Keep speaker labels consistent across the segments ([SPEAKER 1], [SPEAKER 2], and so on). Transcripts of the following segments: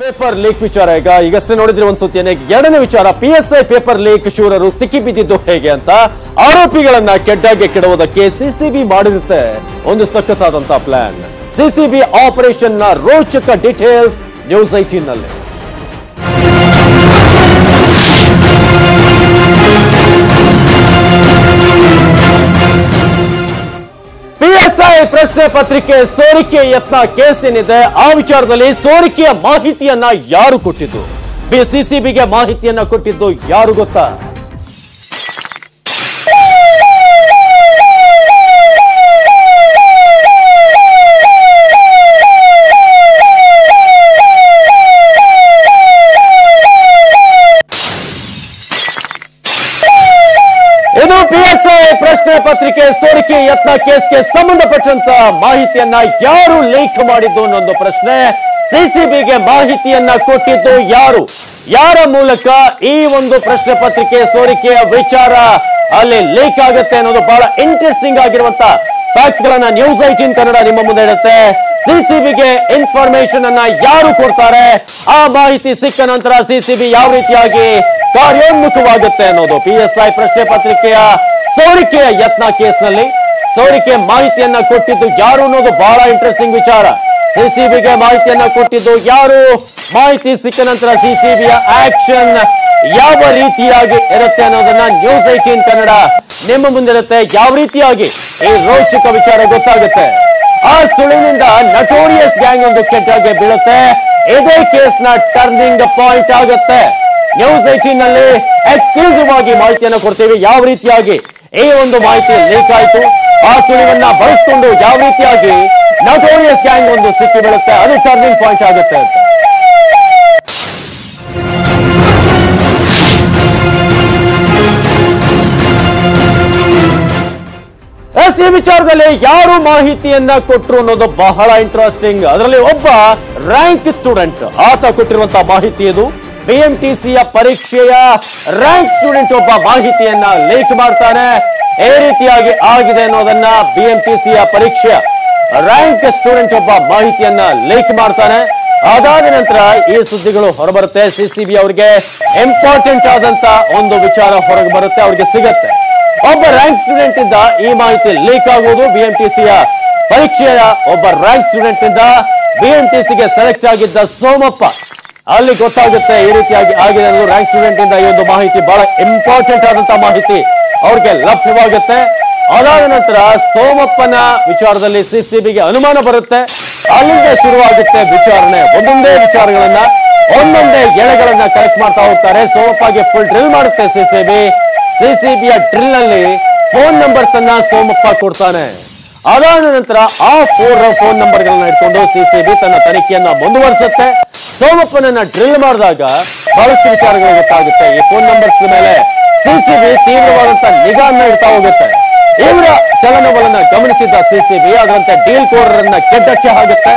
[SPEAKER 1] Paper leak ವಿಚಾರ ಈಗಷ್ಟೇ ನೋಡಿದ್ರೆ ಒಂದು ಸುದ್ದಿಯನ್ನೇ ಎರಡನೇ ವಿಚಾರ PSI ಪೇಪರ್ ಲೀಕ್ ಶೂರರು ಸಿಕ್ಕಿಬಿದ್ದಿದ್ದು ಹೇಗೆ ಅಂತ ಆರೋಪಿಗಳನ್ನ ಕೆಡ್ಡಾಗೆ ಕೆಡವುವುದಕ್ಕೆ ಸಿಸಿಬಿ ಮಾಡಿರುತ್ತೆ ಒಂದು ಸಖತ್ತಾದಂತ ಪ್ಲಾನ್. ಸಿಸಿಬಿ ಆಪರೇಷನ್ ನ ರೋಚಕ ಡೀಟೇಲ್ಸ್ ನ್ಯೂಸ್ 18 ನಲ್ಲಿ. PSI ಪ್ರಶ್ನೆ ಪತ್ರಿಕೆ ಸೋರಿಕೆ ಯತ್ನ ಕೇಸ್ ಏನಿದೆ ಆ ವಿಚಾರದಲ್ಲಿ ಸೋರಿಕೆಯ ಮಾಹಿತಿಯನ್ನ ಯಾರು ಕೊಟ್ಟಿದ್ದು, ಸಿಸಿಬಿಗೆ ಮಾಹಿತಿಯನ್ನ ಕೊಟ್ಟಿದ್ದು ಯಾರು ಗೊತ್ತಾ? ಇದು PSI ಪ್ರಶ್ನೆ ಪತ್ರಿಕೆ ಸೋರಿಕೆ ಯತ್ನ ಕೇಸ್ಗೆ ಸಂಬಂಧಪಟ್ಟಂತ ಮಾಹಿತಿಯನ್ನ ಯಾರು ಲೀಕ್ ಮಾಡಿದ್ದು ಅನ್ನೊಂದು ಪ್ರಶ್ನೆ. ಸಿಸಿಬಿಗೆ ಮಾಹಿತಿಯನ್ನ ಕೊಟ್ಟಿದ್ದು ಯಾರು, ಯಾರ ಮೂಲಕ ಈ ಒಂದು ಪ್ರಶ್ನೆ ಪತ್ರಿಕೆ ಸೋರಿಕೆಯ ವಿಚಾರ ಅಲ್ಲಿ ಲೀಕ್ ಆಗುತ್ತೆ ಅನ್ನೋದು ಬಹಳ ಇಂಟ್ರೆಸ್ಟಿಂಗ್ ಆಗಿರುವಂತ ಫ್ಯಾಕ್ಟ್ಸ್ ಗಳನ್ನ ನ್ಯೂಸ್ 18 ಕನ್ನಡ ನಿಮ್ಮ ಮುಂದೆ ಇಡುತ್ತೆ. ಸಿಸಿಬಿಗೆ ಇನ್ಫಾರ್ಮೇಶನ್ ಅನ್ನ ಯಾರು ಕೊಡ್ತಾರೆ, ಆ ಮಾಹಿತಿ ಸಿಕ್ಕ ನಂತರ ಸಿಸಿಬಿ ಯಾವ ರೀತಿಯಾಗಿ ಕಾರ್ಯೋನ್ಮುಖವಾಗುತ್ತೆ ಅನ್ನೋದು PSI ಪ್ರಶ್ನೆ ಪತ್ರಿಕೆಯ ಸೋರಿಕೆಯ ಯತ್ನ ಕೇಸ್ನಲ್ಲಿ ಸೋರಿಕೆ ಮಾಹಿತಿಯನ್ನ ಕೊಟ್ಟಿದ್ದು ಯಾರು ಅನ್ನೋದು ಬಹಳ ಇಂಟ್ರೆಸ್ಟಿಂಗ್ ವಿಚಾರ. ಸಿಸಿಬಿಗೆ ಮಾಹಿತಿಯನ್ನ ಕೊಟ್ಟಿದ್ದು ಯಾರು, ಮಾಹಿತಿ ಸಿಕ್ಕ ನಂತರ ಸಿಸಿಬಿಯ ಆಕ್ಷನ್ ಯಾವ ರೀತಿಯಾಗಿ ಇರುತ್ತೆ ಅನ್ನೋದನ್ನ ನ್ಯೂಸ್ 18 ಕನ್ನಡ ನಿಮ್ಮ ಮುಂದಿರುತ್ತೆ. ಯಾವ ರೀತಿಯಾಗಿ ಈ ರೋಚಕ ವಿಚಾರ ಗೊತ್ತಾಗುತ್ತೆ. ಆ ಸುಳಿವಿನಿಂದ ನಟೋರಿಯಸ್ ಗ್ಯಾಂಗ್ ಒಂದು ಕೆಟ್ಟಾಗೆ ಬೀಳುತ್ತೆ. ಇದೇ ಕೇಸ್ ನ ಟರ್ನಿಂಗ್ ಪಾಯಿಂಟ್ ಆಗುತ್ತೆ. ನ್ಯೂಸ್ 18 ನಲ್ಲಿ ಎಕ್ಸ್ಕ್ಲೂಸಿವ್ ಆಗಿ ಮಾಹಿತಿಯನ್ನು ಕೊಡ್ತೀವಿ. ಯಾವ ರೀತಿಯಾಗಿ ಈ ಒಂದು ಮಾಹಿತಿ ಲೀಕ್ ಆಯ್ತು, ಆ ಸುಳಿವನ್ನ ಬಳಸಿಕೊಂಡು ಯಾವ ರೀತಿಯಾಗಿ ನಟೋರಿಯಸ್ ಗ್ಯಾಂಗ್ ಒಂದು ಸಿಕ್ಕಿ ಬೀಳುತ್ತೆ, ಅದು ಟರ್ನಿಂಗ್ ಪಾಯಿಂಟ್ ಆಗುತ್ತೆ ಅಂತ. ಈ ವಿಚಾರದಲ್ಲಿ ಯಾರು ಮಾಹಿತಿಯನ್ನ ಕೊಟ್ಟರು ಅನ್ನೋದು ಬಹಳ ಇಂಟ್ರೆಸ್ಟಿಂಗ್. ಅದರಲ್ಲಿ ಒಬ್ಬ ರ್ಯಾಂಕ್ ಸ್ಟೂಡೆಂಟ್ ಆತ ಕೊಟ್ಟಿರುವಂತಹ ಮಾಹಿತಿ ಇದು. BMTCಯ ಪರೀಕ್ಷೆಯ ರ್ಯಾಂಕ್ ಸ್ಟೂಡೆಂಟ್ ಒಬ್ಬ ಮಾಹಿತಿಯನ್ನ ಲೀಕ್ ಮಾಡ್ತಾನೆ. ಈ ರೀತಿಯಾಗಿ ಆಗಿದೆ ಅನ್ನೋದನ್ನ BMTCಯ ಪರೀಕ್ಷೆಯ ರ್ಯಾಂಕ್ ಸ್ಟೂಡೆಂಟ್ ಒಬ್ಬ ಮಾಹಿತಿಯನ್ನ ಲೀಕ್ ಮಾಡ್ತಾನೆ. ಅದಾದ ನಂತರ ಈ ಸುದ್ದಿಗಳು ಹೊರಬರುತ್ತೆ. ಸಿಸಿಬಿ ಅವರಿಗೆ ಇಂಪಾರ್ಟೆಂಟ್ ಆದಂತ ಒಂದು ವಿಚಾರ ಹೊರಗೆ ಬರುತ್ತೆ, ಅವ್ರಿಗೆ ಸಿಗತ್ತೆ. ಒಬ್ಬ ರ್ಯಾಂಕ್ ಸ್ಟೂಡೆಂಟ್ ಇಂದ ಈ ಮಾಹಿತಿ ಲೀಕ್ ಆಗುವುದು. BMTCಯ ಪರೀಕ್ಷೆಯ ಒಬ್ಬ ರ್ಯಾಂಕ್ ಸ್ಟೂಡೆಂಟ್ ಇಂದ BMTCಗೆ ಸೆಲೆಕ್ಟ್ ಆಗಿದ್ದ ಸೋಮಪ್ಪ ಅಲ್ಲಿ ಗೊತ್ತಾಗುತ್ತೆ ಈ ರೀತಿಯಾಗಿ ಆಗಿದೆ ಅನ್ನೋದು. ರ್ಯಾಂಕ್ ಸ್ಟೂಡೆಂಟ್ ಇಂದ ಈ ಒಂದು ಮಾಹಿತಿ ಬಹಳ ಇಂಪಾರ್ಟೆಂಟ್ ಆದಂತ ಮಾಹಿತಿ ಅವ್ರಿಗೆ ಲಭ್ಯವಾಗುತ್ತೆ. ಅದಾದ ನಂತರ ಸೋಮಪ್ಪನ ವಿಚಾರದಲ್ಲಿ ಸಿಸಿಬಿಗೆ ಅನುಮಾನ ಬರುತ್ತೆ. ಅಲ್ಲಿಂದ ಶುರುವಾಗುತ್ತೆ ವಿಚಾರಣೆ. ಒಂದೊಂದೇ ವಿಚಾರಗಳನ್ನ ಒಂದೊಂದೇ ಎಳೆಗಳನ್ನ ಕಲೆಕ್ಟ್ ಮಾಡ್ತಾ ಹೋಗ್ತಾರೆ. ಸೋಮಪ್ಪಗೆ ಫುಲ್ ಡ್ರಿಲ್ ಮಾಡುತ್ತೆ ಸಿಸಿಬಿ. ಸಿಸಿಬಿಯ ಡ್ರಿಲ್ ನಲ್ಲಿ ಫೋನ್ ನಂಬರ್ಸ್ ಅನ್ನ ಸೋಮಪ್ಪ ಕೊಡ್ತಾನೆ. ಅದಾದ ನಂತರ ಆ ಫೋನ್ ನಂಬರ್ ಗಳನ್ನ ಇಟ್ಕೊಂಡು ಸಿಸಿಬಿ ತನ್ನ ತನಿಖೆಯನ್ನ ಮುಂದುವರಿಸುತ್ತೆ. ಸೋಮಪ್ಪನನ್ನ ಡ್ರಿಲ್ ಮಾಡಿದಾಗ ಬಹಳಷ್ಟು ವಿಚಾರಗಳು ಗೊತ್ತಾಗುತ್ತೆ. ಈ ಫೋನ್ ನಂಬರ್ಸ್ ಮೇಲೆ ಸಿಸಿಬಿ ತೀವ್ರವಾದಂತ ನಿಗಾನ್ನ ಇಡ್ತಾ ಹೋಗುತ್ತೆ. ಇವರ ಚಲನವಲನ ಗಮನಿಸಿದ್ದ ಸಿಸಿಬಿ ಅದರಂತೆ ಡೀಲ್ ಕೋರರನ್ನ ಕೆಡ್ಡಕ್ಕೆ ಆಗುತ್ತೆ.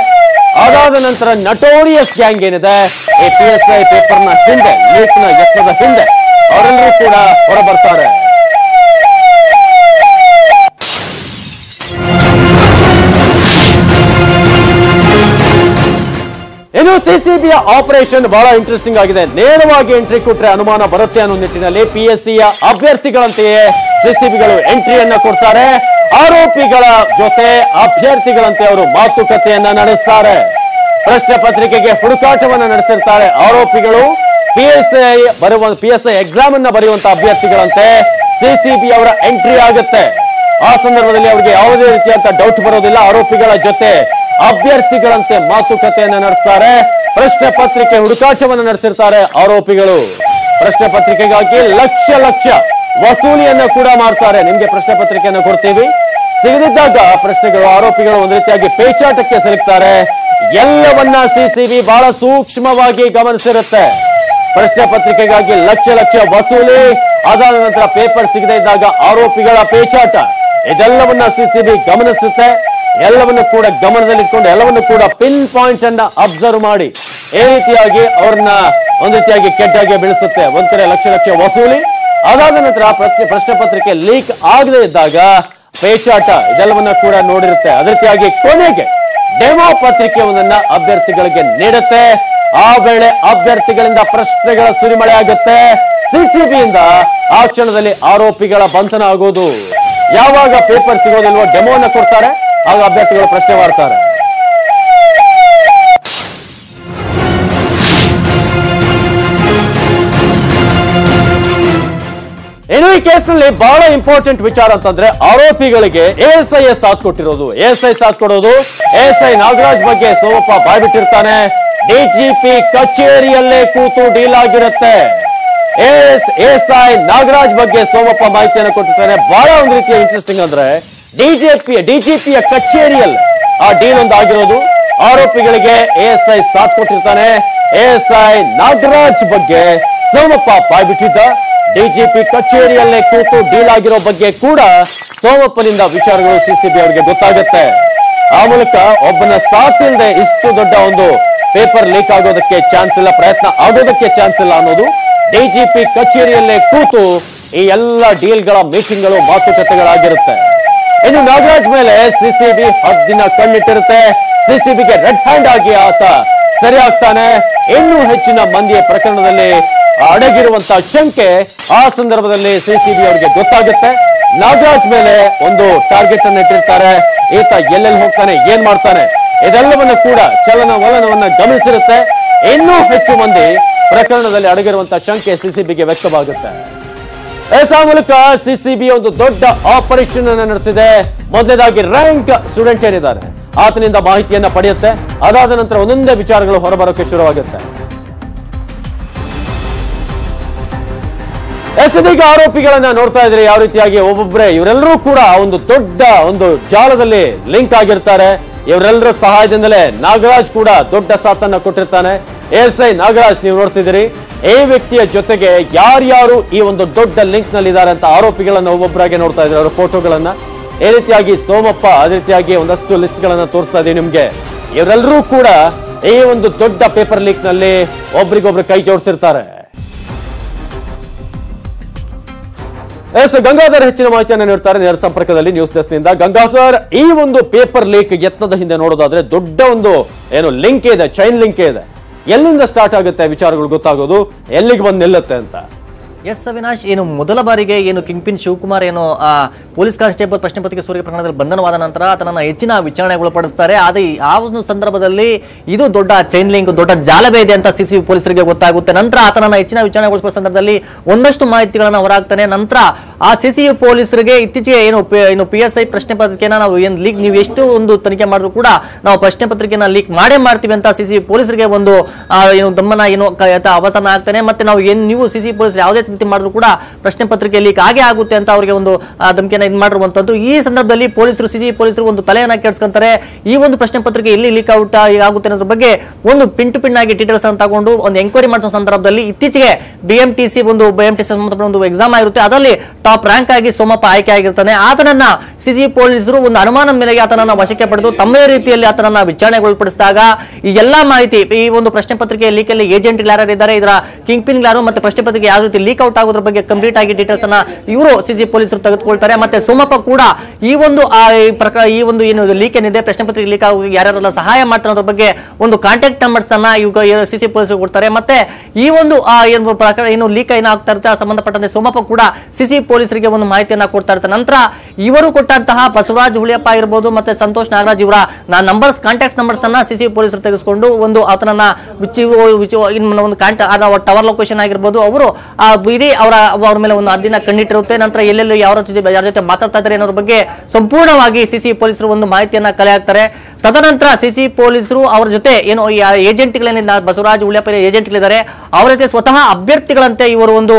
[SPEAKER 1] ಅದಾದ ನಂತರ ನಟೋರಿಯಸ್ ಗ್ಯಾಂಗ್ ಏನಿದೆ ಈ PSI ಪೇಪರ್ ನ ಹಿಂದೆ, ಲೀಕ್ ನ ಯತ್ನದ ಹಿಂದೆ ಅವರೆಲ್ಲರೂ ಕೂಡ ಹೊರಬರ್ತಾರೆ. ಇನ್ನು ಸಿಸಿಬಿಯ ಆಪರೇಷನ್ ಬಹಳ ಇಂಟ್ರೆಸ್ಟಿಂಗ್ ಆಗಿದೆ. ನೇರವಾಗಿ ಎಂಟ್ರಿ ಕೊಟ್ರೆ ಅನುಮಾನ ಬರುತ್ತೆ ಅನ್ನೋ ನಿಟ್ಟಿನಲ್ಲಿ PSCಯ ಅಭ್ಯರ್ಥಿಗಳಂತೆಯೇ ಸಿಸಿಬಿಗಳು ಎಂಟ್ರಿಯನ್ನ ಕೊಡ್ತಾರೆ. ಆರೋಪಿಗಳ ಜೊತೆ ಅಭ್ಯರ್ಥಿಗಳಂತೆ ಅವರು ಮಾತುಕತೆಯನ್ನ ನಡೆಸ್ತಾರೆ. ಪ್ರಶ್ನೆ ಪತ್ರಿಕೆಗೆ ಹುಡುಕಾಟವನ್ನ ನಡೆಸಿರ್ತಾರೆ ಆರೋಪಿಗಳು. PSI ಎಕ್ಸಾಮ್ ಅನ್ನ ಬರೆಯುವಂತ ಅಭ್ಯರ್ಥಿಗಳಂತೆ ಸಿಸಿಬಿ ಅವರ ಎಂಟ್ರಿ ಆಗುತ್ತೆ. ಆ ಸಂದರ್ಭದಲ್ಲಿ ಅವರಿಗೆ ಯಾವುದೇ ರೀತಿಯಂತ ಡೌಟ್ ಬರೋದಿಲ್ಲ. ಆರೋಪಿಗಳ ಜೊತೆ ಅಭ್ಯರ್ಥಿಗಳಂತೆ ಮಾತುಕತೆಯನ್ನ ನಡೆಸ್ತಾರೆ. ಪ್ರಶ್ನೆ ಪತ್ರಿಕೆ ಹುಡುಕಾಟವನ್ನು ನಡೆಸಿರ್ತಾರೆ ಆರೋಪಿಗಳು. ಪ್ರಶ್ನೆ ಪತ್ರಿಕೆಗಾಗಿ ಲಕ್ಷ ವಸೂಲಿಯನ್ನ ಕೂಡ ಮಾಡ್ತಾರೆ. ನಿಮ್ಗೆ ಪ್ರಶ್ನೆ ಪತ್ರಿಕೆಯನ್ನು ಕೊಡ್ತೀವಿ, ಸಿಗದಿದ್ದಾಗ ಪ್ರಶ್ನೆಗಳು ಆರೋಪಿಗಳು ಒಂದು ರೀತಿಯಾಗಿ ಪೇಚಾಟಕ್ಕೆ ಸಿಲುಕ್ತಾರೆ. ಎಲ್ಲವನ್ನ ಸಿಸಿಬಿ ಬಹಳ ಸೂಕ್ಷ್ಮವಾಗಿ ಗಮನಿಸಿರುತ್ತೆ. ಪ್ರಶ್ನೆ ಪತ್ರಿಕೆಗಾಗಿ ಲಕ್ಷ ವಸೂಲಿ, ಅದಾದ ನಂತರ ಪೇಪರ್ ಸಿಗದೇ ಇದ್ದಾಗ ಆರೋಪಿಗಳ ಪೇಚಾಟ, ಇದೆಲ್ಲವನ್ನ ಸಿಸಿಬಿ ಗಮನಿಸುತ್ತೆ. ಎಲ್ಲವನ್ನು ಕೂಡ ಗಮನದಲ್ಲಿಟ್ಕೊಂಡು ಎಲ್ಲವನ್ನು ಕೂಡ ಪಿನ್ ಪಾಯಿಂಟ್ ಅನ್ನ ಅಬ್ಸರ್ವ್ ಮಾಡಿ ಈ ರೀತಿಯಾಗಿ ಅವ್ರನ್ನ ಒಂದ್ ರೀತಿಯಾಗಿ ಕೆಟ್ಟಾಗಿ ಬೆಳೆಸುತ್ತೆ. ಒಂದ್ ಕಡೆ ಲಕ್ಷ ವಸೂಲಿ, ಅದಾದ ನಂತರ ಪ್ರಶ್ನೆ ಪತ್ರಿಕೆ ಲೀಕ್ ಆಗದೆ ಇದ್ದಾಗ ಪೇಚಾಟ, ಇದೆಲ್ಲವನ್ನ ಕೂಡ ನೋಡಿರುತ್ತೆ. ಅದೇ ರೀತಿಯಾಗಿ ಕೊನೆಗೆ ಡೆಮೋ ಪತ್ರಿಕೆಯೊಂದನ್ನ ಅಭ್ಯರ್ಥಿಗಳಿಗೆ ನೀಡುತ್ತೆ. ಆ ವೇಳೆ ಅಭ್ಯರ್ಥಿಗಳಿಂದ ಪ್ರಶ್ನೆಗಳ ಸುರಿಮಳೆ ಆಗುತ್ತೆ. ಸಿಸಿಬಿಯಿಂದ ಆ ಕ್ಷಣದಲ್ಲಿ ಆರೋಪಿಗಳ ಬಂಧನ ಆಗೋದು. ಯಾವಾಗ ಪೇಪರ್ ಸಿಗೋದಿಲ್ವೋ ಡೆಮೋನ ಕೊಡ್ತಾರೆ, ಆಗ ಅಭ್ಯರ್ಥಿಗಳು ಪ್ರಶ್ನೆ ಮಾಡ್ತಾರೆ. ಇನ್ನು ಈ ಕೇಸ್ನಲ್ಲಿ ಬಹಳ ಇಂಪಾರ್ಟೆಂಟ್ ವಿಚಾರ ಅಂತಂದ್ರೆ ಆರೋಪಿಗಳಿಗೆ ಎಎಸ್ಐ ಸಾಥ್ ಕೊಟ್ಟಿರೋದು. ಎಎಸ್ಐ ಸಾಥ್ ಕೊಡೋದು. ಎಎಸ್ಐ ನಾಗರಾಜ್ ಬಗ್ಗೆ ಸೋಮಪ್ಪ ಬಾಯ್ಬಿಟ್ಟಿರ್ತಾನೆ. ಡಿಜಿಪಿ ಕಚೇರಿಯಲ್ಲೇ ಕೂತು ಡೀಲ್ ಆಗಿರುತ್ತೆ. ಎಎಸ್ಐ ನಾಗರಾಜ್ ಬಗ್ಗೆ ಸೋಮಪ್ಪ ಮಾಹಿತಿಯನ್ನು ಕೊಟ್ಟಿರ್ತಾನೆ. ಬಹಳ ಒಂದು ರೀತಿಯ ಇಂಟ್ರೆಸ್ಟಿಂಗ್ ಅಂದ್ರೆ ಡಿಜಿಪಿಯ ಕಚೇರಿಯಲ್ಲಿ ಆ ಡೀಲ್ ಒಂದು ಆಗಿರೋದು. ಆರೋಪಿಗಳಿಗೆ ಎಎಸ್ಐ ಸಾಥ್ ಕೊಟ್ಟಿರ್ತಾನೆ. ಎಎಸ್ಐ ನಾಗರಾಜ್ ಬಗ್ಗೆ ಸೋಮಪ್ಪ ಬಾಯ್ಬಿಟ್ಟಿದ್ದ. ಡಿಜಿಪಿ ಕಚೇರಿಯಲ್ಲೇ ಕೂತು ಡೀಲ್ ಆಗಿರೋ ಬಗ್ಗೆ ಕೂಡ ಸೋಮಪ್ಪನಿಂದ ವಿಚಾರಗಳು ಸಿಸಿಬಿ ಅವರಿಗೆ ಗೊತ್ತಾಗುತ್ತೆ. ಆ ಮೂಲಕ ಒಬ್ಬನ ಸಾಥ್ ಇಲ್ಲದೆ ಇಷ್ಟು ದೊಡ್ಡ ಒಂದು ಪೇಪರ್ ಲೀಕ್ ಆಗೋದಕ್ಕೆ ಚಾನ್ಸ್ ಇಲ್ಲ, ಪ್ರಯತ್ನ ಆಗೋದಕ್ಕೆ ಚಾನ್ಸ್ ಇಲ್ಲ ಅನ್ನೋದು ಡಿಜಿಪಿ ಕಚೇರಿಯಲ್ಲೇ ಕೂತು ಈ ಎಲ್ಲ ಡೀಲ್ಗಳ ಮೀಟಿಂಗ್ಗಳು ಮಾತುಕತೆಗಳಾಗಿರುತ್ತೆ. ಇನ್ನು ನಾಗರಾಜ್ ಮೇಲೆ ಸಿಸಿಬಿ ಹದ್ದಿನ ಕಣ್ಣಿಟ್ಟಿರುತ್ತೆ. ಸಿಸಿಬಿಗೆ ರೆಡ್ ಹ್ಯಾಂಡ್ ಆಗಿ ಆತ ಸರಿ ಆಗ್ತಾನೆ. ಇನ್ನೂ ಹೆಚ್ಚಿನ ಮಂದಿಯ ಪ್ರಕರಣದಲ್ಲಿ ಅಡಗಿರುವಂತಹ ಶಂಕೆ ಆ ಸಂದರ್ಭದಲ್ಲಿ ಸಿಸಿಬಿ ಅವರಿಗೆ ಗೊತ್ತಾಗುತ್ತೆ. ನಾಗರಾಜ್ ಮೇಲೆ ಒಂದು ಟಾರ್ಗೆಟ್ ಅನ್ನು ಇಟ್ಟಿರ್ತಾರೆ. ಈತ ಎಲ್ಲೆಲ್ಲಿ ಹೋಗ್ತಾನೆ, ಏನ್ ಮಾಡ್ತಾನೆ, ಇದೆಲ್ಲವನ್ನ ಕೂಡ ಚಲನವಲನವನ್ನ ಗಮನಿಸಿರುತ್ತೆ. ಇನ್ನೂ ಹೆಚ್ಚು ಮಂದಿ ಪ್ರಕರಣದಲ್ಲಿ ಅಡಗಿರುವಂತಹ ಶಂಕೆ ಸಿಸಿಬಿಗೆ ವ್ಯಕ್ತವಾಗುತ್ತೆ. ಆ ಮೂಲಕ ಸಿಸಿಬಿ ಒಂದು ದೊಡ್ಡ ಆಪರೇಷನ್ ಅನ್ನು ನಡೆಸಿದೆ. ಮೊದಲನೇದಾಗಿ ರ್ಯಾಂಕ್ ಸ್ಟೂಡೆಂಟ್ ಏನಿದ್ದಾರೆ ಆತನಿಂದ ಮಾಹಿತಿಯನ್ನ ಪಡೆಯುತ್ತೆ. ಅದಾದ ನಂತರ ಒಂದೊಂದೇ ವಿಚಾರಗಳು ಹೊರಬರೋಕೆ ಶುರುವಾಗುತ್ತೆ. ಇದೀಗ ಆರೋಪಿಗಳನ್ನ ನೋಡ್ತಾ ಇದ್ರೆ ಯಾವ ರೀತಿಯಾಗಿ ಒಬ್ಬೊಬ್ಬರೇ ಇವರೆಲ್ಲರೂ ಕೂಡ ಒಂದು ದೊಡ್ಡ ಒಂದು ಜಾಲದಲ್ಲಿ ಲಿಂಕ್ ಆಗಿರ್ತಾರೆ. ಇವರೆಲ್ಲರ ಸಹಾಯದಿಂದಲೇ ನಾಗರಾಜ್ ಕೂಡ ದೊಡ್ಡ ಸಾಥನ್ನ ಕೊಟ್ಟಿರ್ತಾನೆ. ಎಎಸ್ಐ ನಾಗರಾಜ್ ನೀವು ನೋಡ್ತಿದ್ದೀರಿ. ಈ ವ್ಯಕ್ತಿಯ ಜೊತೆಗೆ ಯಾರ್ಯಾರು ಈ ಒಂದು ದೊಡ್ಡ ಲಿಂಕ್ ನಲ್ಲಿ ಇದ್ದಾರೆ ಅಂತ ಆರೋಪಿಗಳನ್ನ ಒಬ್ಬೊಬ್ಬರಾಗಿ ನೋಡ್ತಾ ಇದ್ದಾರೆ. ಅವರ ಫೋಟೋಗಳನ್ನ ಈ ರೀತಿಯಾಗಿ ಸೋಮಪ್ಪ ಅದೇ ರೀತಿಯಾಗಿ ಒಂದಷ್ಟು ಲಿಸ್ಟ್ ಗಳನ್ನ ತೋರಿಸ್ತಾ ಇದೀವಿ ನಿಮ್ಗೆ. ಇವರೆಲ್ಲರೂ ಕೂಡ ಈ ಒಂದು ದೊಡ್ಡ ಪೇಪರ್ ಲೀಕ್ ನಲ್ಲಿ ಒಬ್ರಿಗೊಬ್ರು ಕೈ ಜೋಡಿಸಿರ್ತಾರೆ. ಗಂಗಾಧರ್ ಹೆಚ್ಚಿನ ಮಾಹಿತಿಯನ್ನು ನೀಡ್ತಾರೆ ನೇರ ಸಂಪರ್ಕದಲ್ಲಿ ನ್ಯೂಸ್ ಡೆಸ್ಕ್ ನಿಂದ. ಗಂಗಾಧರ್, ಈ ಒಂದು ಪೇಪರ್ ಲೀಕ್ ಯತ್ನದ ಹಿಂದೆ ನೋಡೋದಾದ್ರೆ ದೊಡ್ಡ ಒಂದು ಏನು ಲಿಂಕ್ ಇದೆ, ಚೈನ್ ಲಿಂಕ್ ಇದೆ. ಎಲ್ಲಿಂದ ಸ್ಟಾರ್ಟ್ ಆಗುತ್ತೆ ವಿಚಾರಗಳು ಗೊತ್ತಾಗೋದು, ಎಲ್ಲಿಗೆ ಬಂದು ನಿಲ್ಲುತ್ತೆ ಅಂತ?
[SPEAKER 2] ಎಸ್ ಅವಿನಾಶ್, ಏನು ಮೊದಲ ಬಾರಿಗೆ ಏನು ಕಿಂಗ್ ಪಿನ್ ಶಿವಕುಮಾರ್ ಏನು ಪೊಲೀಸ್ ಕಾನ್ಸ್ಟೇಬಲ್ ಪ್ರಶ್ನೆ ಪತ್ರಿಕೆ ಸೋರಿಕೆ ಪ್ರಕರಣದಲ್ಲಿ ಬಂಧನವಾದ ನಂತರ ಆತನನ್ನು ಹೆಚ್ಚಿನ ವಿಚಾರಣೆಗೊಳಪಡಿಸ್ತಾರೆ. ಆದರೆ ಆ ಒಂದು ಸಂದರ್ಭದಲ್ಲಿ ಇದು ದೊಡ್ಡ ಚೈನ್ ಲಿಂಕ್, ದೊಡ್ಡ ಜಾಲವೇ ಇದೆ ಅಂತ ಸಿಸಿಬಿ ಪೊಲೀಸರಿಗೆ ಗೊತ್ತಾಗುತ್ತೆ. ನಂತರ ಆತನನ್ನು ಹೆಚ್ಚಿನ ವಿಚಾರಣೆಗೊಳಿಸುವ ಸಂದರ್ಭದಲ್ಲಿ ಒಂದಷ್ಟು ಮಾಹಿತಿಗಳನ್ನು ಹೊರಹಾಕ್ತಾನೆ. ನಂತರ ಆ ಸಿಸಿಬಿ ಪೊಲೀಸರಿಗೆ ಇತ್ತೀಚೆಗೆ ಏನು PSI ಪ್ರಶ್ನೆ ಪತ್ರಿಕೆನ ನಾವು ಏನು ಲೀಕ್, ನೀವು ಎಷ್ಟು ಒಂದು ತನಿಖೆ ಮಾಡಿದ್ರು ಕೂಡ ನಾವು ಪ್ರಶ್ನೆ ಪತ್ರಿಕೆನ ಲೀಕ್ ಮಾಡೇ ಮಾಡ್ತೀವಿ ಅಂತ ಸಿಸಿಬಿ ಪೊಲೀಸರಿಗೆ ಒಂದು ಏನು ದಮ್ಮನ ಏನು ಅವಸಾನ ಆಗ್ತಾನೆ. ಮತ್ತೆ ನಾವು ಏನು ನೀವು ಸಿಸಿಬಿ ಪೊಲೀಸರು ಯಾವುದೇ ರೀತಿ ಮಾಡಿದ್ರು ಕೂಡ ಪ್ರಶ್ನೆ ಪತ್ರಿಕೆ ಲೀಕ್ ಆಗೇ ಆಗುತ್ತೆ ಅಂತ ಅವರಿಗೆ ಒಂದು ಧಮಕಿಯನ್ನು ಇದು ಮಾಡಿರುವಂತದ್ದು. ಈ ಸಂದರ್ಭದಲ್ಲಿ ಪೊಲೀಸರು ಸಿಸಿಬಿ ಪೊಲೀಸರು ಒಂದು ತಲೆಯನ್ನ ಕೆಡಿಸ್ಕೊಂತಾರೆ. ಈ ಒಂದು ಪ್ರಶ್ನೆ ಪತ್ರಿಕೆ ಎಲ್ಲಿ ಲೀಕ್ ಆಗುತ್ತೆ ಅನ್ನೋದ್ರ ಬಗ್ಗೆ ಒಂದು ಪಿನ್ ಟು ಪಿನ್ ಆಗಿ ಡೀಟೇಲ್ಸ್ ಅನ್ನು ತಗೊಂಡು ಒಂದು ಎಂಕ್ವೈರಿ ಮಾಡಿಸುವ ಸಂದರ್ಭದಲ್ಲಿ ಇತ್ತೀಚೆಗೆ BMTC ಸಂಬಂಧಪಟ್ಟ ಒಂದು ಎಕ್ಸಾಮ್ ಆಗಿರುತ್ತೆ. ಅದರಲ್ಲಿ ಟಾಪ್ ರ್ಯಾಂಕ್ ಆಗಿ ಸೋಮಪ್ಪ ಆಯ್ಕೆ ಆಗಿರ್ತಾನೆ. ಆತನನ್ನ ಸಿಸಿಬಿ ಪೊಲೀಸರು ಒಂದು ಅನುಮಾನದ ಮೇಲೆಗೆ ಆತನನ್ನ ವಶಕ್ಕೆ ಪಡೆದು ತಮ್ಮದೇ ರೀತಿಯಲ್ಲಿ ಆತನನ್ನ ವಿಚಾರಣೆಗೊಳಪಡಿಸಿದಾಗ ಈ ಎಲ್ಲಾ ಮಾಹಿತಿ, ಈ ಒಂದು ಪ್ರಶ್ನೆ ಪತ್ರಿಕೆ ಲೀಕ್ ಅಲ್ಲಿ ಏಜೆಂಟ್ ಯಾರು ಇದ್ದಾರೆ, ಇದರ ಕಿಂಗ್ ಪಿನ್ ಯಾರು, ಮತ್ತೆ ಪ್ರಶ್ನೆ ಪತ್ರಿಕೆ ಯಾವ ರೀತಿ ಲೀಕ್ ಔಟ್ ಆಗೋದ್ರ ಬಗ್ಗೆ ಕಂಪ್ಲೀಟ್ ಆಗಿ ಡೀಟೇಲ್ಸ್ ಅನ್ನ ಇವರು ಸಿಸಿಬಿ ಪೊಲೀಸರು ತೆಗೆದುಕೊಳ್ತಾರೆ. ಮತ್ತೆ ಸೋಮಪ್ಪ ಕೂಡ ಈ ಒಂದು ಏನು ಲೀಕ್ ಏನಿದೆ, ಪ್ರಶ್ನೆ ಪತ್ರಿಕೆ ಲೀಕ್ ಆಗಿ ಯಾರ್ಯಾರೆಲ್ಲ ಸಹಾಯ ಮಾಡ್ತಾರೆ ಅನ್ನೋದ್ರ ಬಗ್ಗೆ ಒಂದು ಕಾಂಟ್ಯಾಕ್ಟ್ ನಂಬರ್ಸ್ ಅನ್ನ ಈಗ ಸಿಸಿಬಿ ಪೊಲೀಸರು ಕೊಡ್ತಾರೆ. ಮತ್ತೆ ಈ ಒಂದು ಏನು ಲೀಕ್ ಏನಾಗ್ತಾ ಇರುತ್ತೆ ಸಂಬಂಧಪಟ್ಟಂತೆ ಸೋಮಪ್ಪ ಕೂಡ ಸಿಸಿಬಿ ಪೊಲೀಸರಿಗೆ ಒಂದು ಮಾಹಿತಿಯನ್ನ ಕೊಡ್ತಾ ಇರ್ತಾರೆ. ನಂತರ ಇವರು ಕೊಟ್ಟಂತಹ ಬಸವರಾಜ್ ಹುಳಿಯಪ್ಪ ಇರಬಹುದು ಮತ್ತೆ ಸಂತೋಷ್ ನಾಗರಾಜ್ ಇವರ ನಂಬರ್ಸ್, ಕಾಂಟ್ಯಾಕ್ಟ್ ನಂಬರ್ಸ್ ಅನ್ನ ಸಿಸಿಬಿ ಪೊಲೀಸರು ತೆಗೆದುಕೊಂಡು ಒಂದು ಆತನನ್ನ ಒಂದು ಟವರ್ ಲೊಕೇಶನ್ ಆಗಿರ್ಬೋದು, ಅವರು ಇಡೀ ಅವರ ಮೇಲೆ ಒಂದು ಹದ್ದಿನ ಕಣ್ಣಿಟ್ಟಿರುತ್ತೆ. ನಂತರ ಎಲ್ಲೆಲ್ಲಿ ಯಾರ ಜೊತೆ ಮಾತಾಡ್ತಾ ಇದ್ದಾರೆ ಅನ್ನೋದ್ರ ಬಗ್ಗೆ ಸಂಪೂರ್ಣವಾಗಿ ಸಿಸಿಬಿ ಪೊಲೀಸರು ಒಂದು ಮಾಹಿತಿಯನ್ನ ಕಲೆ ಹಾಕ್ತಾರೆ. ತದನಂತರ ಸಿಸಿಬಿ ಪೊಲೀಸರು ಅವರ ಜೊತೆ ಏನು ಏಜೆಂಟ್ಗಳೇನಿಲ್ಲ, ಬಸವರಾಜ್ ಉಳ್ಯಪ್ಪ ಏಜೆಂಟ್ಗಳಿದ್ದಾರೆ, ಅವರ ಜೊತೆ ಸ್ವತಃ ಅಭ್ಯರ್ಥಿಗಳಂತೆ ಇವರು ಒಂದು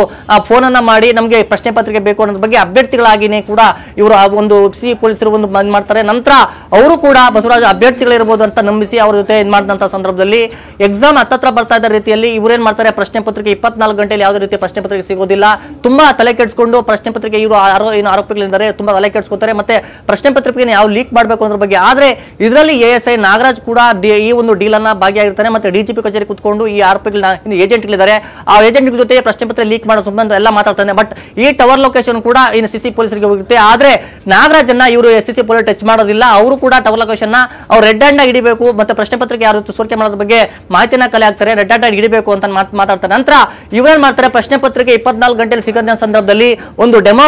[SPEAKER 2] ಫೋನ್ ಅನ್ನ ಮಾಡಿ ನಮಗೆ ಪ್ರಶ್ನೆ ಪತ್ರಿಕೆ ಬೇಕು ಅನ್ನೋದ್ರ ಬಗ್ಗೆ ಅಭ್ಯರ್ಥಿಗಳಾಗಿನೇ ಕೂಡ ಇವರು ಒಂದು ಸಿಸಿಬಿ ಪೊಲೀಸರು ಒಂದು ಮಾಡ್ತಾರೆ. ನಂತರ ಅವರು ಕೂಡ ಬಸವರಾಜ್ ಅಭ್ಯರ್ಥಿಗಳಿರಬಹುದು ಅಂತ ನಂಬಿಸಿ ಅವರ ಜೊತೆ ಇದು ಮಾಡಿದಂತ ಸಂದರ್ಭದಲ್ಲಿ ಎಕ್ಸಾಮ್ ಹತ್ತತ್ರ ಬರ್ತಾ ಇದ್ದ ರೀತಿಯಲ್ಲಿ ಇವರೇನ್ ಮಾಡ್ತಾರೆ, ಪ್ರಶ್ನೆ ಪತ್ರಿಕೆ 24 ಗಂಟೆಯಲ್ಲಿ ಯಾವುದೇ ರೀತಿಯ ಪ್ರಶ್ನೆ ಪತ್ರಿಕೆ ಸಿಗೋದಿಲ್ಲ. ತುಂಬಾ ತಲೆ ಕೆಡಿಸಿಕೊಂಡು ಪ್ರಶ್ನೆ ಪತ್ರಿಕೆ ಇವರು ಏನು ಆರೋಪಿಗಳು ಹೇಳಿದ್ದಾರೆ, ತುಂಬಾ ತಲೆ ಕೆಡಿಸ್ಕೊತಾರೆ. ಮತ್ತೆ ಪ್ರಶ್ನೆ ಪತ್ರಿಕೆಯನ್ನು ಯಾವ ಲೀಕ್ ಮಾಡಬೇಕು ಅನ್ನೋದ್ರ ಬಗ್ಗೆ. ಆದ್ರೆ ಇದರಲ್ಲಿ ASI ನಾಗರಾಜ್ ಕೂಡ ಈ ಒಂದು ಡೀಲ್ ಅನ್ನ ಭಾಗಿಯಾಗಿರ್ತಾನೆ. ಮತ್ತೆ DGP ಕಚೇರಿ ಕುತ್ಕೊಂಡು ಈ ಆರೋಪಿಗಳನ್ನ ಏಜೆಂಟ್ಗಳಿದ್ದಾರೆ, ಆ ಏಜೆಂಟ್ಗಳ ಜೊತೆ ಪ್ರಶ್ನೆ ಪತ್ರ ಲೀಕ್ ಮಾಡೋ ಸಂಬಂಧ ಎಲ್ಲ ಮಾತಾಡ್ತಾನೆ. ಬಟ್ ಈ ಟವರ್ ಲೊಕೇಶನ್ ಕೂಡ ಇನ್ನು CC ಪೊಲೀಸರಿಗೆ ಹೋಗುತ್ತೆ. ಆದ್ರೆ ನಾಗರಾಜನ್ನ ಇವರು SCC ಪೊಲೀಸ್ ಟಚ್ ಮಾಡೋದಿಲ್ಲ. ಅವರು ಕೂಡ ಟವರ್ ಲೊಕೇಶನ್ ನ ಅವ್ರು ರೆಡ್ ಹ್ಯಾಂಡ್ ಆಗಿ ಹಿಡಿಬೇಕು, ಮತ್ತೆ ಪ್ರಶ್ನೆ ಪತ್ರಿಕೆ ಯಾರು ಸೋರಿಕೆ ಮಾಡೋದ್ರ ಬಗ್ಗೆ ಮಾಹಿತಿನ ಕಲೆ ಹಾಕ್ತಾರೆ, ರೆಡ್ ಹ್ಯಾಂಡ್ ಆಗಿ ಹಿಡಿಬೇಕು ಅಂತ ಮಾತಾಡ್ತಾರೆ. ನಂತರ ಇವ್ರೇನ್ ಮಾಡ್ತಾರೆ, ಪ್ರಶ್ನೆ ಪತ್ರಿಕೆ 24 ಗಂಟೆಯಲ್ಲಿ ಸಿಗದ ಸಂದರ್ಭದಲ್ಲಿ ಒಂದು ಡೆಮೋ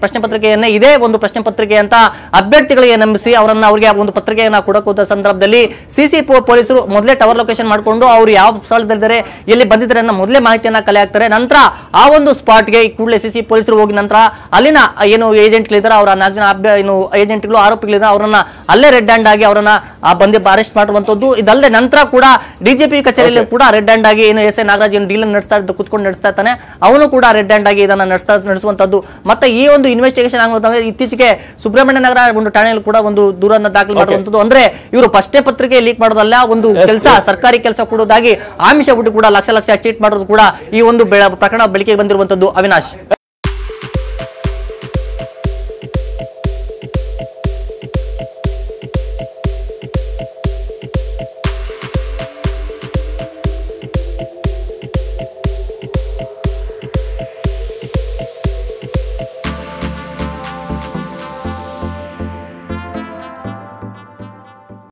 [SPEAKER 2] ಪ್ರಶ್ನೆ ಪತ್ರಿಕೆಯನ್ನೇ ಇದೇ ಒಂದು ಪ್ರಶ್ನೆ ಪತ್ರಿಕೆ ಅಂತ ಅಭ್ಯರ್ಥಿಗಳಿಗೆ ನಂಬಿಸಿ ಅವರಿಗೆ ಒಂದು ಪತ್ರಿಕೆಯನ್ನ ಕೊಡಕೋದ ಸಂದರ್ಭದಲ್ಲಿ CC ಪೊಲೀಸರು ಮೊದಲೇ ಟವರ್ ಲೊಕೇಶನ್ ಮಾಡ್ಕೊಂಡು ಅವ್ರು ಯಾವ ಸ್ಥಳದಲ್ಲಿದ್ದಾರೆ, ಎಲ್ಲಿ ಬಂದಿದ್ದಾರೆ ಅನ್ನೋ ಮೊದಲೇ ಮಾಹಿತಿಯನ್ನ ಕಲೆ ಹಾಕ್ತಾರೆ. ನಂತರ ಆ ಒಂದು ಸ್ಪಾಟ್ಗೆ ಕೂಡಲೇ CC ಪೊಲೀಸರು ಹೋಗಿ ನಂತರ ಅಲ್ಲಿನ ಏನು ಏಜೆಂಟ್ಗಳಿದ್ದಾರೆ ಅವರ 4 ಜನ ಏನು ಏಜೆಂಟ್ಗಳು ಆರೋಪಿಗಳಿದ್ದಾರೆ ಅವರನ್ನ ಅಲ್ಲೇ ರೆಡ್ ಹ್ಯಾಂಡ್ ಆಗಿ ಅವರನ್ನ ಬಂದು ಅರೆಸ್ಟ್ ಮಾಡುವಂತದ್ದು. ಇದಲ್ಲದೆ ನಂತರ ಕೂಡ DGP ಕಚೇರಿಯಲ್ಲಿ ಕೂಡ ರೆಡ್ ಹ್ಯಾಂಡ್ ಆಗಿ ಏನು ASI ನಾಗರಾಜ್ ಏನು ಡೀಲ್ ಕುತ್ಕೊಂಡು ನಡೆಸ್ತಾ ಇರ್ತಾನೆ, ಅವನು ಕೂಡ ರೆಡ್ ಹ್ಯಾಂಡ್ ಆಗಿ ಇದನ್ನ ನಡೆಸುವಂತದ್ದು. ಮತ್ತೆ ಈ ಒಂದು ಇನ್ವೆಸ್ಟಿಗೇಷನ್ ಆಗುವಂತಂದ್ರೆ ಇತ್ತೀಚೆಗೆ ಸುಬ್ರಹ್ಮಣ್ಯ ನಗರ ಒಂದು ಠಾಣೆಯಲ್ಲಿ ಕೂಡ ಒಂದು ದೂರನ್ನ ದಾಖಲು ಮಾಡುವಂತದ್ದು. ಅಂದ್ರೆ ಇವರು ಪ್ರಶ್ನೆ ಪತ್ರಿಕೆ ಲೀಕ್ ಮಾಡೋದಲ್ಲ, ಒಂದು ಕೆಲಸ ಸರ್ಕಾರಿ ಕೆಲಸ ಕೊಡೋದಾಗಿ ಆಮಿಷ ಬಿಟ್ಟು ಕೂಡ ಲಕ್ಷ ಚೀಟ್ ಮಾಡೋದು ಕೂಡ ಈ ಒಂದು ಪ್ರಕರಣ ಬೆಳಕಿಗೆ ಬಂದಿರುವಂತದ್ದು. ಅವಿನಾಶ್.